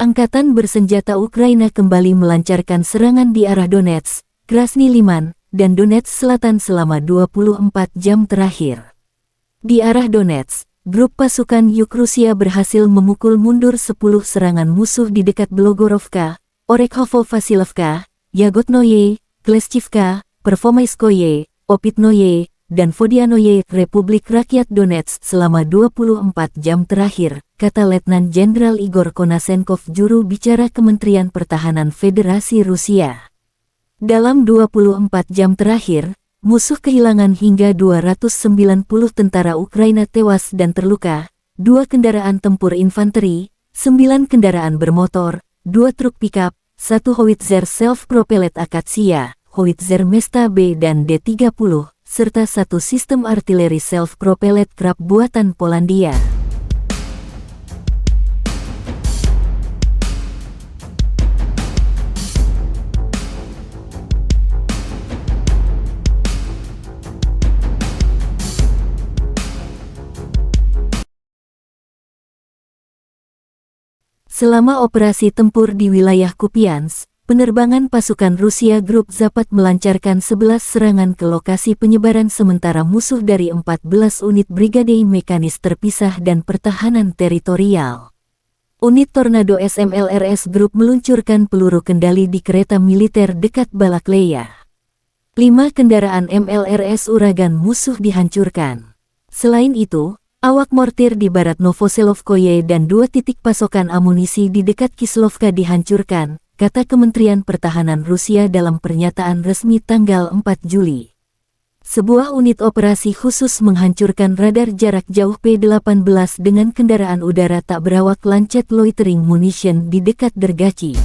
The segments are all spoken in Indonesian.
Angkatan bersenjata Ukraina kembali melancarkan serangan di arah Donetsk, Krasny Liman, dan Donetsk Selatan selama 24 jam terakhir. Di arah Donetsk, grup pasukan Yuk Rusia berhasil memukul mundur 10 serangan musuh di dekat Blogorovka, Orekhovo-Vasilovka, Yagotnoye, Kleshchivka, Pervomaiskoye, Opitnoye, dan Vodianoye, Republik Rakyat Donetsk selama 24 jam terakhir, kata Letnan Jenderal Igor Konasenkov, juru bicara Kementerian Pertahanan Federasi Rusia. Dalam 24 jam terakhir, musuh kehilangan hingga 290 tentara Ukraina tewas dan terluka, 2 kendaraan tempur infanteri, 9 kendaraan bermotor, 2 truk pickup, 1 howitzer self-propelled Akatsiya, howitzer Mesta B dan D-30, serta 1 sistem artileri self-propelled Krab buatan Polandia. Selama operasi tempur di wilayah Kupiansk, penerbangan pasukan Rusia Grup Zapad melancarkan 11 serangan ke lokasi penyebaran sementara musuh dari 14 unit brigade mekanis terpisah dan pertahanan teritorial. Unit Tornado SMLRS Group meluncurkan peluru kendali di kereta militer dekat Balakleya. 5 kendaraan MLRS Uragan musuh dihancurkan. Selain itu, awak mortir di barat Novoselovskoye dan 2 titik pasokan amunisi di dekat Kislovka dihancurkan, kata Kementerian Pertahanan Rusia dalam pernyataan resmi tanggal 4 Juli. Sebuah unit operasi khusus menghancurkan radar jarak jauh P-18 dengan kendaraan udara tak berawak Lancet Loitering Munition di dekat Dergachi.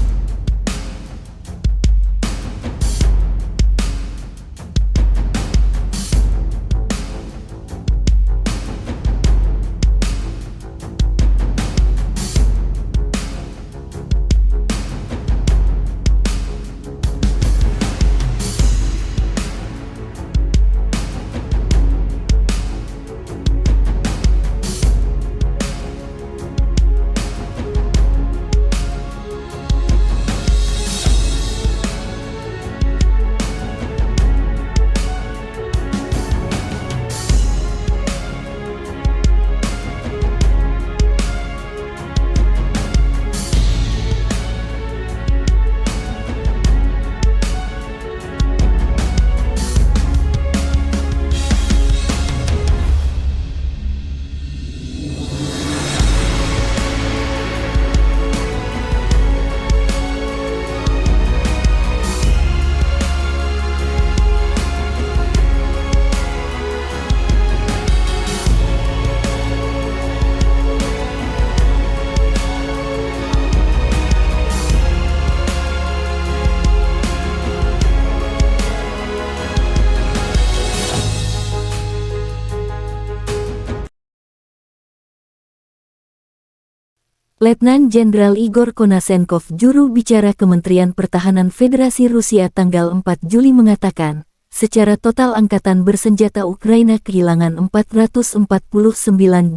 Letnan Jenderal Igor Konasenkov, juru bicara Kementerian Pertahanan Federasi Rusia tanggal 4 Juli mengatakan, secara total angkatan bersenjata Ukraina kehilangan 449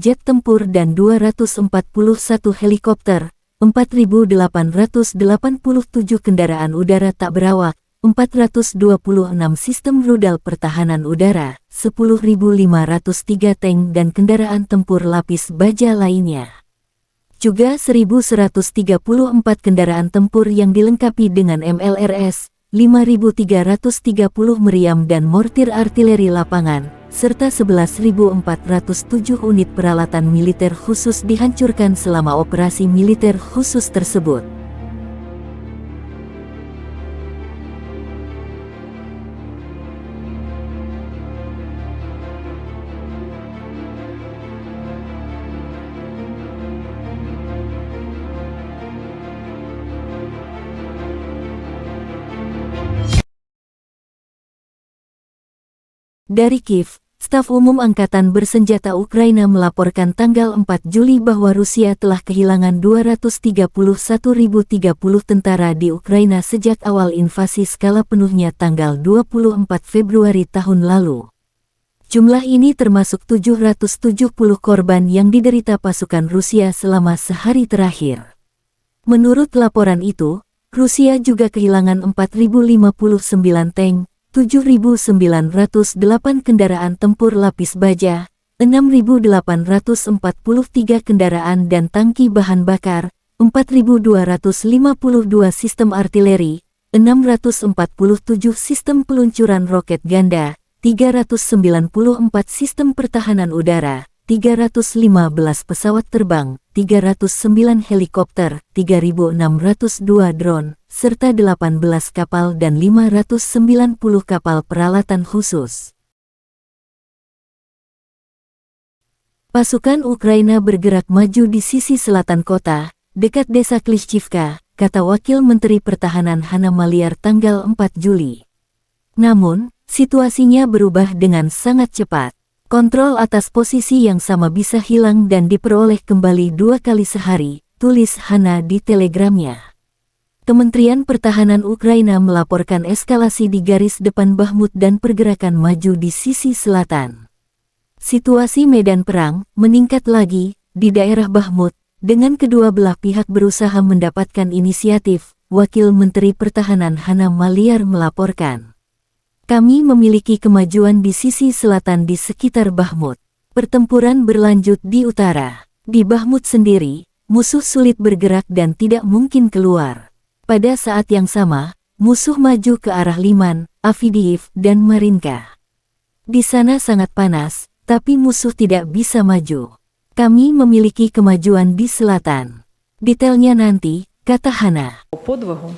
jet tempur dan 241 helikopter, 4.887 kendaraan udara tak berawak, 426 sistem rudal pertahanan udara, 10.503 tank dan kendaraan tempur lapis baja lainnya. Juga 1.134 kendaraan tempur yang dilengkapi dengan MLRS, 5.330 meriam dan mortir artileri lapangan, serta 11.407 unit peralatan militer khusus dihancurkan selama operasi militer khusus tersebut. Dari Kiev, Staf Umum Angkatan Bersenjata Ukraina melaporkan tanggal 4 Juli bahwa Rusia telah kehilangan 231.030 tentara di Ukraina sejak awal invasi skala penuhnya tanggal 24 Februari tahun lalu. Jumlah ini termasuk 770 korban yang diderita pasukan Rusia selama sehari terakhir. Menurut laporan itu, Rusia juga kehilangan 4.059 tank, 7.908 kendaraan tempur lapis baja, 6.843 kendaraan dan tangki bahan bakar, 4.252 sistem artileri, 647 sistem peluncuran roket ganda, 394 sistem pertahanan udara, 315 pesawat terbang, 309 helikopter, 3.602 drone, serta 18 kapal dan 590 kapal peralatan khusus. Pasukan Ukraina bergerak maju di sisi selatan kota, dekat desa Klishchivka, kata Wakil Menteri Pertahanan Hanna Maliar tanggal 4 Juli. Namun, situasinya berubah dengan sangat cepat. Kontrol atas posisi yang sama bisa hilang dan diperoleh kembali 2 kali sehari, tulis Hanna di telegramnya. Kementerian Pertahanan Ukraina melaporkan eskalasi di garis depan Bakhmut dan pergerakan maju di sisi selatan. Situasi medan perang meningkat lagi di daerah Bakhmut, dengan kedua belah pihak berusaha mendapatkan inisiatif, Wakil Menteri Pertahanan Hanna Maliar melaporkan. Kami memiliki kemajuan di sisi selatan di sekitar Bakhmut. Pertempuran berlanjut di utara. Di Bakhmut sendiri, musuh sulit bergerak dan tidak mungkin keluar. Pada saat yang sama, musuh maju ke arah Liman, Avdiivka, dan Marinka. Di sana sangat panas, tapi musuh tidak bisa maju. Kami memiliki kemajuan di selatan. Detailnya nanti, kata Hanna. Подвигу,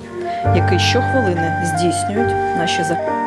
який щохвилини здійснюють наші захисники.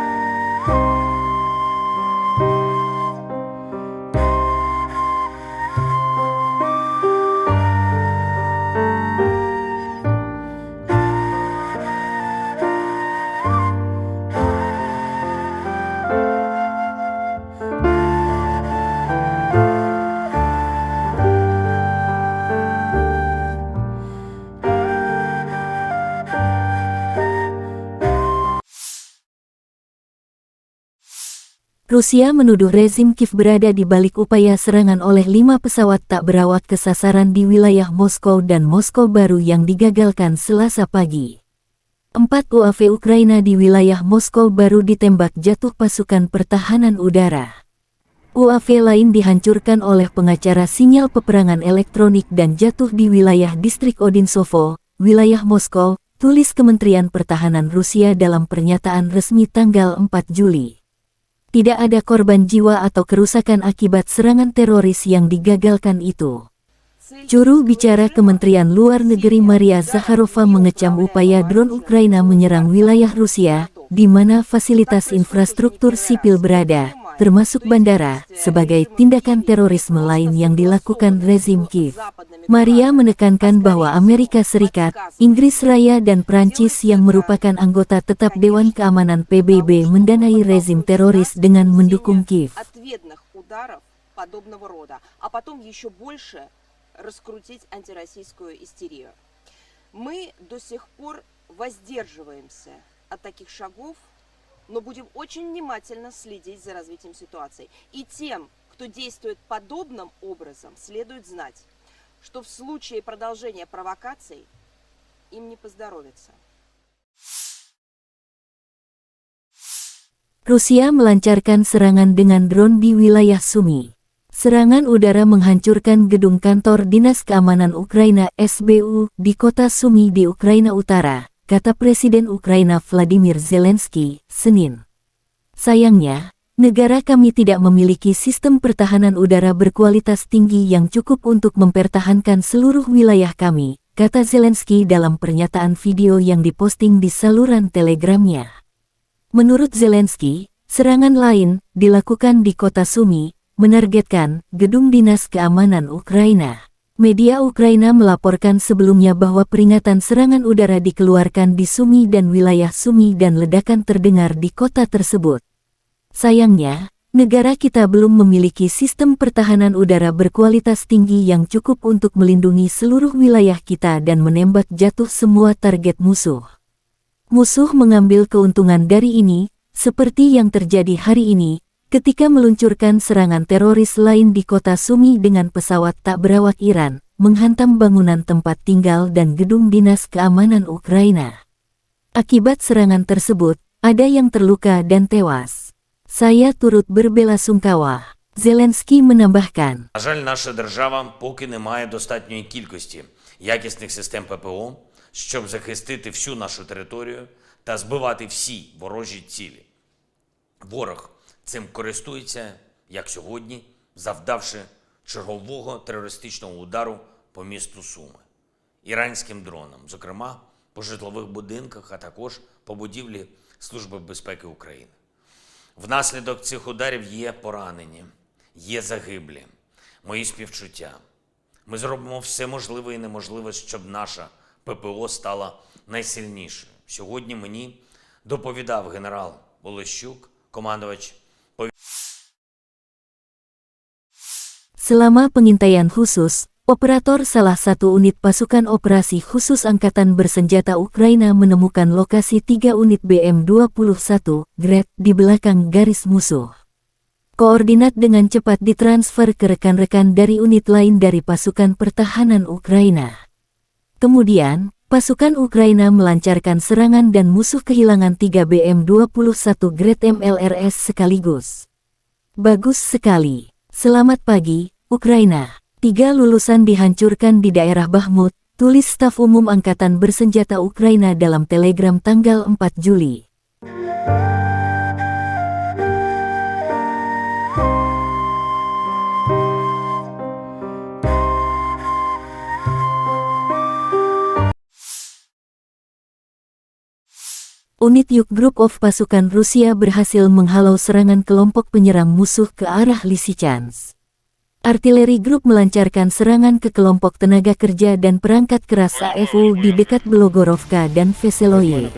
Rusia menuduh rezim Kiev berada di balik upaya serangan oleh 5 pesawat tak berawak ke sasaran di wilayah Moskow dan Moskow baru yang digagalkan Selasa pagi. 4 UAV Ukraina di wilayah Moskow baru ditembak jatuh pasukan pertahanan udara. UAV lain dihancurkan oleh pengacara sinyal peperangan elektronik dan jatuh di wilayah distrik Odinsovo, wilayah Moskow, tulis Kementerian Pertahanan Rusia dalam pernyataan resmi tanggal 4 Juli. Tidak ada korban jiwa atau kerusakan akibat serangan teroris yang digagalkan itu. Juru bicara Kementerian Luar Negeri Maria Zakharova mengecam upaya drone Ukraina menyerang wilayah Rusia, di mana fasilitas infrastruktur sipil berada, termasuk bandara, sebagai tindakan terorisme lain yang dilakukan rezim Kiev. Maria menekankan bahwa Amerika Serikat, Inggris Raya dan Prancis yang merupakan anggota tetap Dewan Keamanan PBB mendanai rezim teroris dengan mendukung Kiev. Раскрутить антироссийскую истерию. Мы до сих пор воздерживаемся от таких шагов, но будем очень внимательно следить за развитием ситуации. И тем, кто действует подобным образом, следует знать, что в случае продолжения провокаций им не поздоровится. Rusia melancarkan serangan dengan drone di wilayah Sumy. Serangan udara menghancurkan gedung kantor Dinas Keamanan Ukraina (SBU) di kota Sumy di Ukraina Utara, kata Presiden Ukraina Vladimir Zelensky, Senin. Sayangnya, negara kami tidak memiliki sistem pertahanan udara berkualitas tinggi yang cukup untuk mempertahankan seluruh wilayah kami, kata Zelensky dalam pernyataan video yang diposting di saluran Telegramnya. Menurut Zelensky, serangan lain dilakukan di kota Sumy, menargetkan gedung Dinas Keamanan Ukraina. Media Ukraina melaporkan sebelumnya bahwa peringatan serangan udara dikeluarkan di Sumy dan wilayah Sumy dan ledakan terdengar di kota tersebut. Sayangnya, negara kita belum memiliki sistem pertahanan udara berkualitas tinggi yang cukup untuk melindungi seluruh wilayah kita dan menembak jatuh semua target musuh. Musuh mengambil keuntungan dari ini, seperti yang terjadi hari ini, ketika meluncurkan serangan teroris lain di kota Sumy dengan pesawat tak berawak Iran, menghantam bangunan tempat tinggal dan gedung dinas keamanan Ukraina. Akibat serangan tersebut, ada yang terluka dan tewas. Saya turut berbelasungkawa. Zelensky menambahkan. На жаль, наша держава поки не має достатньої кількості якісних систем ППО, щоб захистити всю нашу територію та збивати всі ворожі цілі. Ворог цим користується, як сьогодні, завдавши чергового терористичного удару по місту Суми. Іранським дронам, зокрема, по житлових будинках, а також по будівлі Служби безпеки України. Внаслідок цих ударів є поранені, є загиблі. Мої співчуття. Ми зробимо все можливе і неможливе, щоб наша ППО стала найсильнішою. Сьогодні мені доповідав генерал Олещук, командувач. Selama pengintaian khusus, operator salah satu unit pasukan operasi khusus Angkatan Bersenjata Ukraina menemukan lokasi 3 unit BM-21 Grad di belakang garis musuh. Koordinat dengan cepat ditransfer ke rekan-rekan dari unit lain dari pasukan pertahanan Ukraina. Kemudian, pasukan Ukraina melancarkan serangan dan musuh kehilangan 3 BM-21 Grad MLRS sekaligus. Bagus sekali. Selamat pagi, Ukraina. 3 lulusan dihancurkan di daerah Bakhmut, tulis staf umum Angkatan Bersenjata Ukraina dalam telegram tanggal 4 Juli. Unit Yuk Group of pasukan Rusia berhasil menghalau serangan kelompok penyerang musuh ke arah Lysychansk. Artileri Group melancarkan serangan ke kelompok tenaga kerja dan perangkat keras AFU di dekat Belogorovka dan Veseloye.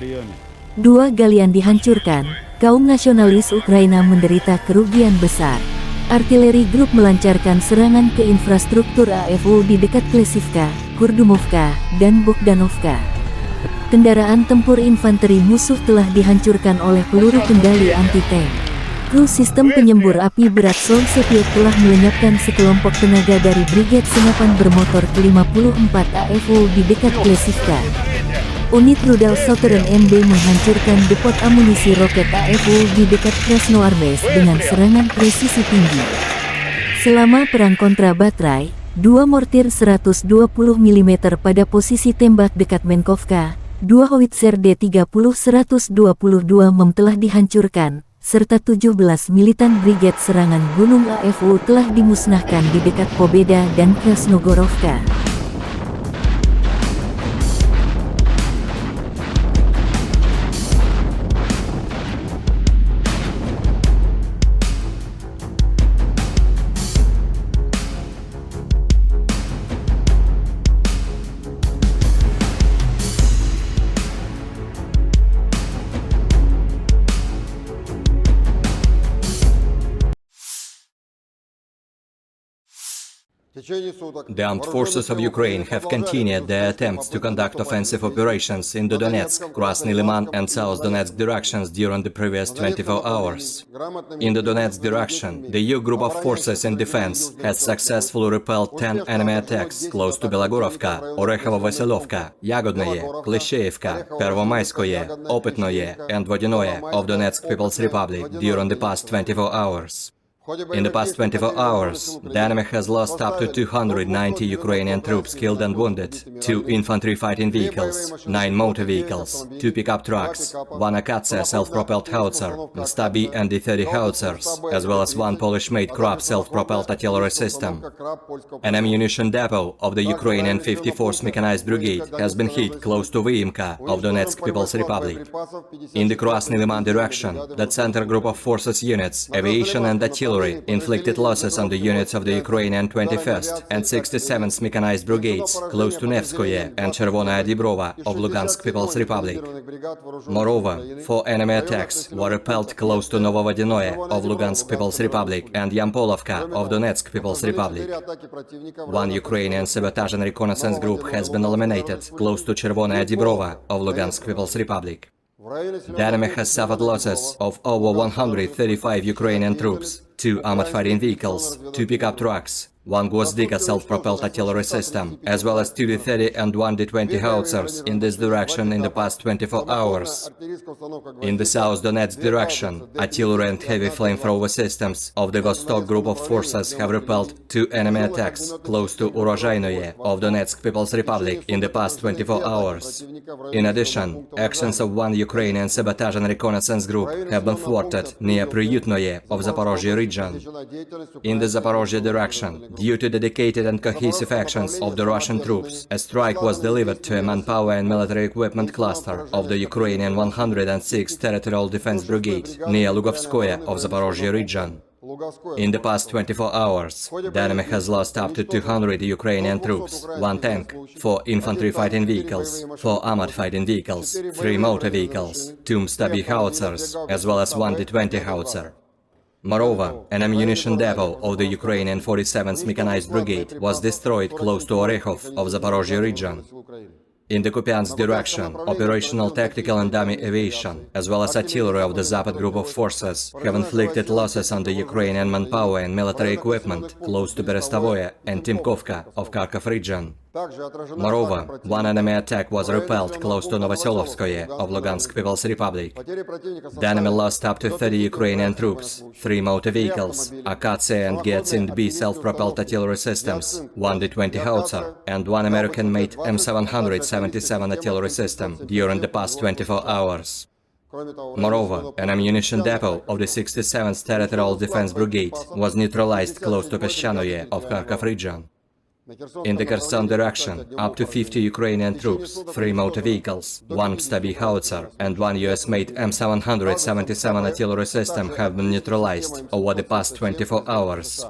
2 galian dihancurkan, kaum nasionalis Ukraina menderita kerugian besar. Artileri Group melancarkan serangan ke infrastruktur AFU di dekat Klesivka, Kurdumovka, dan Bogdanovka. Kendaraan tempur infanteri musuh telah dihancurkan oleh peluru kendali anti-tank. Kru sistem penyembur api berat Solsepiot telah melenyapkan sekelompok tenaga dari Brigade Senapan Bermotor ke-54 AFU di dekat Klesivka. Unit rudal Southern MB menghancurkan depot amunisi roket AFU di dekat Krasnoarmeysk dengan serangan presisi tinggi. Selama perang kontra baterai, 2 mortir 120 mm pada posisi tembak dekat Menkovka, 2 howitzer D30-122 mm telah dihancurkan, serta 17 militan brigade serangan gunung AFU telah dimusnahkan di dekat Pobeda dan Krasnogorovka. The armed forces of Ukraine have continued their attempts to conduct offensive operations in the Donetsk, Krasny Liman and South Donetsk directions during the previous 24 hours. In the Donetsk direction, the U group of forces in defense has successfully repelled 10 enemy attacks close to Belogorovka, Orekhovo-Vasylovka, Yagodnoye, Klishchevka, Pervomayskoye, Opytnoye and Vodinoye of Donetsk People's Republic during the past 24 hours. In the past 24 hours, the enemy has lost up to 290 Ukrainian troops killed and wounded, 2 infantry fighting vehicles, 9 motor vehicles, 2 pickup trucks, 1 Akatsiya self-propelled howitzer, Stabi and D-30 howitzers, as well as 1 Polish-made Krab self-propelled artillery system. An ammunition depot of the Ukrainian 54th Mechanized Brigade has been hit close to Vyimka of Donetsk People's Republic. In the Krasny Liman direction, the center group of forces units, aviation and artillery inflicted losses on the units of the Ukrainian 21st and 67th Mechanized Brigades close to Nevskoye and Chervonaya Dibrova of Lugansk People's Republic. Moreover, 4 enemy attacks were repelled close to Novovodinoye of Lugansk People's Republic and Yampolovka of Donetsk People's Republic. 1 Ukrainian sabotage and reconnaissance group has been eliminated close to Chervonaya Dibrova of Lugansk People's Republic. The enemy has suffered losses of over 135 Ukrainian troops, 2 armored fighting vehicles, 2 pickup trucks, one Gwozdika self-propelled artillery system, as well as 2 D-30 and 1 D-20 howitzers in this direction in the past 24 hours. In the South Donetsk direction, artillery and heavy flamethrower systems of the Vostok group of forces have repelled 2 enemy attacks close to Urozhainoye of Donetsk People's Republic in the past 24 hours. In addition, actions of 1 Ukrainian sabotage and reconnaissance group have been thwarted near Pryutnoye of Zaporozhye region. In the Zaporozhye direction, due to dedicated and cohesive actions of the Russian troops, a strike was delivered to a manpower and military equipment cluster of the Ukrainian 106th Territorial Defense Brigade near Lugovskoye of Zaporozhye region. In the past 24 hours, the enemy has lost up to 200 Ukrainian troops, 1 tank, 4 infantry fighting vehicles, 4 armored fighting vehicles, 3 motor vehicles, 2 Mstabi howitzers, as well as 1 D-20 howitzer. Moreover, an ammunition depot of the Ukrainian 47th Mechanized Brigade was destroyed close to Orekhov of Zaporozhye region. In the Kupiansk direction, operational tactical and dummy aviation, as well as artillery of the Zapad group of forces, have inflicted losses on the Ukrainian manpower and military equipment close to Berestovoye and Timkovka of Kharkov region. Moreover, 1 enemy attack was repelled close to Novoselovskoye of Lugansk People's Republic. The enemy lost up to 30 Ukrainian troops, 3 motor vehicles, Akatsiya and Gyatsind B self-propelled artillery systems, 1 D-20 howitzer, and 1 American-made M777 artillery system during the past 24 hours. Moreover, an ammunition depot of the 67th Territorial Defense Brigade was neutralized close to Peshchanoye of Kharkov region. In the Kherson direction, up to 50 Ukrainian troops, 3 motor vehicles, 1 Mstabi howitzer, and 1 US-made M777 artillery system have been neutralized over the past 24 hours.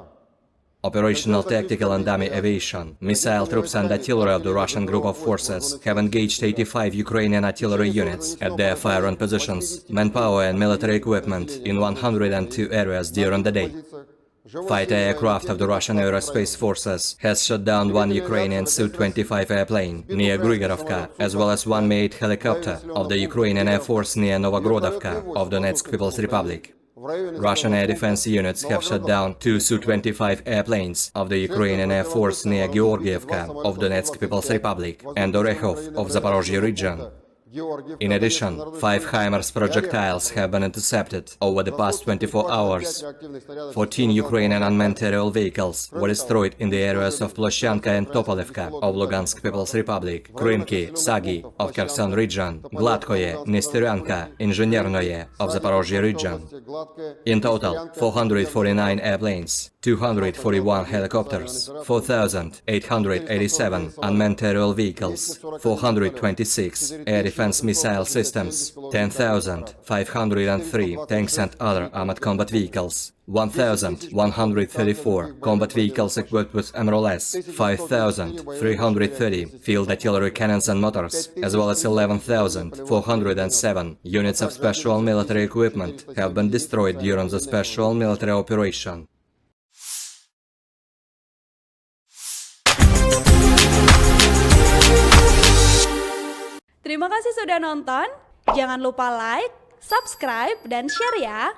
Operational tactical and dummy aviation, missile troops and artillery of the Russian group of forces have engaged 85 Ukrainian artillery units at their firing positions, manpower and military equipment in 102 areas during the day. Fighter aircraft of the Russian Aerospace Forces has shot down 1 Ukrainian Su-25 airplane near Grigorovka, as well as 1 Mi-8 helicopter of the Ukrainian Air Force near Novogrodovka of Donetsk People's Republic. Russian air defense units have shot down 2 Su-25 airplanes of the Ukrainian Air Force near Georgievka of Donetsk People's Republic and Orekhov of Zaporozhye region. In addition, 5 HIMARS projectiles have been intercepted over the past 24 hours. 14 Ukrainian unmanned aerial vehicles were destroyed in the areas of Ploshanka and Topolevka of Lugansk People's Republic, Krymki, Sagi of Kherson region, Gladkoye, Nesteryanka, Inženernoye of Zaporozhye region. In total, 449 airplanes, 241 helicopters, 4,887 unmanned aerial vehicles, 426 air defense missile systems, 10,503 tanks and other armored combat vehicles, 1,134 combat vehicles equipped with MRLS, 5,330 field artillery cannons and motors, as well as 11,407 units of special military equipment have been destroyed during the special military operation. Terima kasih sudah nonton. Jangan lupa like, subscribe, dan share ya.